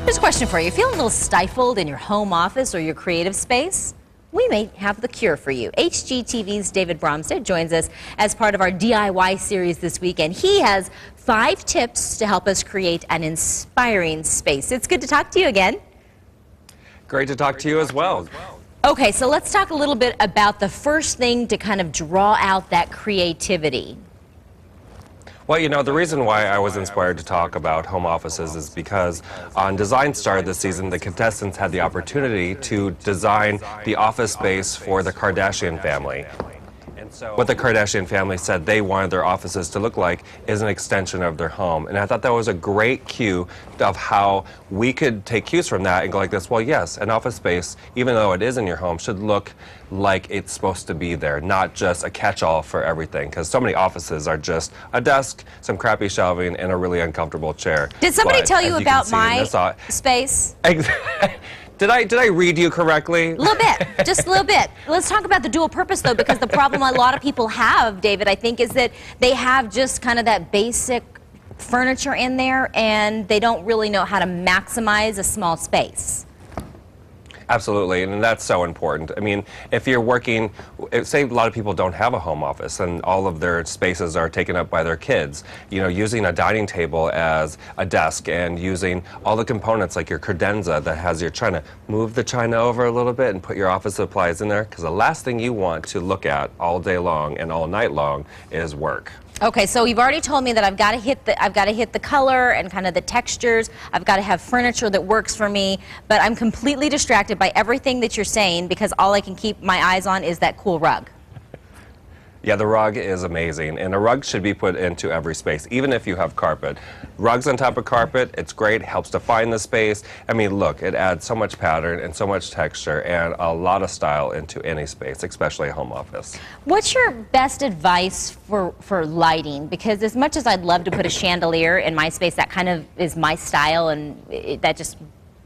Here's a question for you. Feeling a little stifled in your home office or your creative space? We may have the cure for you. HGTV's David Bromstad joins us as part of our DIY series this week, and he has 5 tips to help us create an inspiring space. It's good to talk to you again. Great to talk to you as well. Okay, so let's talk a little bit about the first thing to kind of draw out that creativity. Well, you know, the reason why I was inspired to talk about home offices is because on Design Star this season, the contestants had the opportunity to design the office space for the Kardashian family. What the Kardashian family said they wanted their offices to look like is an extension of their home. And I thought that was a great cue of how we could take cues from that and go like this, well, yes, an office space, even though it is in your home, should look like it's supposed to be there, not just a catch-all for everything. Because so many offices are just a desk, some crappy shelving, and a really uncomfortable chair. Did somebody tell you about my space? Did I read you correctly? A little bit, just a little bit. Let's talk about the dual purpose, though, because the problem a lot of people have, David, I think, is that they have just kind of that basic furniture in there, and they don't really know how to maximize a small space. Absolutely, and that's so important. I mean, if you're working, say a lot of people don't have a home office and all of their spaces are taken up by their kids, you know, using a dining table as a desk and using all the components like your credenza that has your china, move the china over a little bit and put your office supplies in there, because the last thing you want to look at all day long and all night long is work. Okay, so you've already told me that I've got to hit the color and kind of the textures. I've got to have furniture that works for me, but I'm completely distracted by everything that you're saying because all I can keep my eyes on is that cool rug. Yeah, the rug is amazing, and a rug should be put into every space, even if you have carpet. Rugs on top of carpet, it's great, helps define the space. I mean, look, it adds so much pattern and so much texture and a lot of style into any space, especially a home office. What's your best advice for lighting? Because as much as I'd love to put a chandelier in my space, that kind of is my style, and that just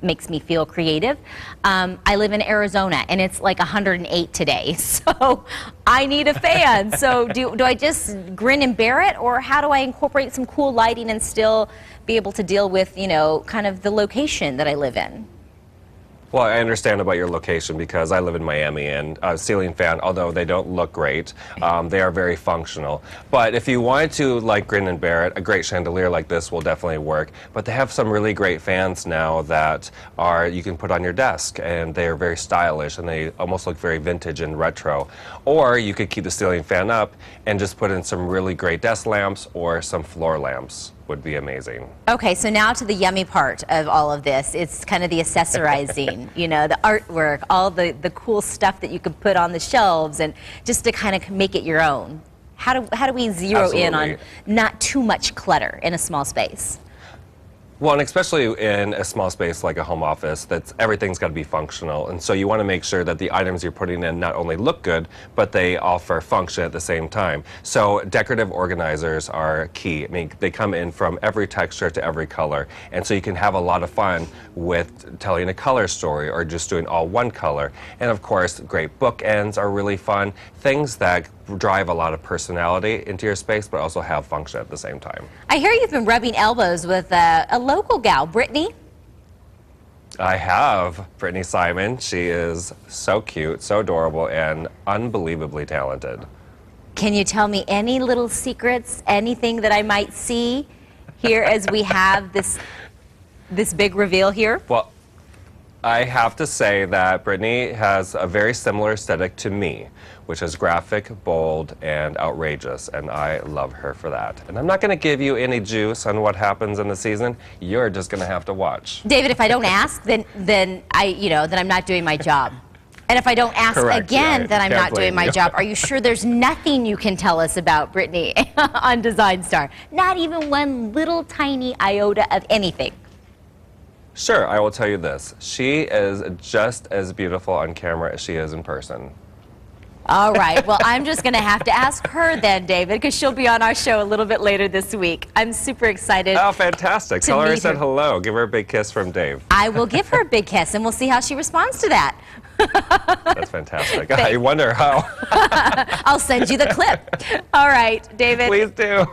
makes me feel creative. I live in Arizona and it's like 108 today, so I need a fan. So do I just grin and bear it, or how do I incorporate some cool lighting and still be able to deal with, you know, kind of the location that I live in? Well, I understand about your location because I live in Miami, and a ceiling fan, although they don't look great, they are very functional. But if you wanted to, like, grin and bear it, a great chandelier like this will definitely work. But they have some really great fans now that you can put on your desk, and they are very stylish, and they almost look very vintage and retro. Or you could keep the ceiling fan up and just put in some really great desk lamps or some floor lamps. Would be amazing. Okay, so now to the yummy part of all of this. It's kind of the accessorizing, you know, the artwork, all the cool stuff that you can put on the shelves, and just to kind of make it your own. How do we zero in on not too much clutter in a small space? Well, and especially in a small space like a home office, everything's got to be functional. And so you want to make sure that the items you're putting in not only look good, but they offer function at the same time. So decorative organizers are key. I mean, they come in from every texture to every color. And so you can have a lot of fun with telling a color story or just doing all one color. And of course, great bookends are really fun. Things that drive a lot of personality into your space, but also have function at the same time. I hear you've been rubbing elbows with a local gal, Brittany. I have. Brittany Simon. She is so cute, so adorable, and unbelievably talented. Can you tell me any little secrets, anything that I might see here as we have this big reveal here? Well, I have to say that Brittany has a very similar aesthetic to me, which is graphic, bold, and outrageous, and I love her for that. And I'm not going to give you any juice on what happens in the season. You're just going to have to watch. David, if I don't ask, then I'm not doing my job. And if I don't ask again, then I'm not doing my job. Are you sure there's nothing you can tell us about Brittany on Design Star? Not even one little tiny iota of anything. Sure, I will tell you this. She is just as beautiful on camera as she is in person. All right. Well, I'm just going to have to ask her then, David, because she'll be on our show a little bit later this week. I'm super excited. Oh, fantastic. Tell her I said hello. Give her a big kiss from Dave. I will give her a big kiss, and we'll see how she responds to that. That's fantastic. I wonder how. I'll send you the clip. All right, David. Please do.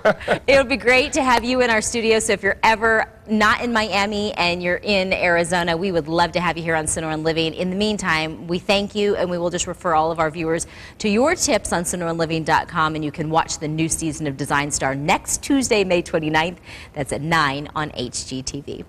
It would be great to have you in our studio. So if you're ever not in Miami and you're in Arizona, we would love to have you here on Sonoran Living. In the meantime, we thank you, and we will just refer all of our viewers to your tips on SonoranLiving.com, and you can watch the new season of Design Star next Tuesday, May 29th. That's at 9 on HGTV.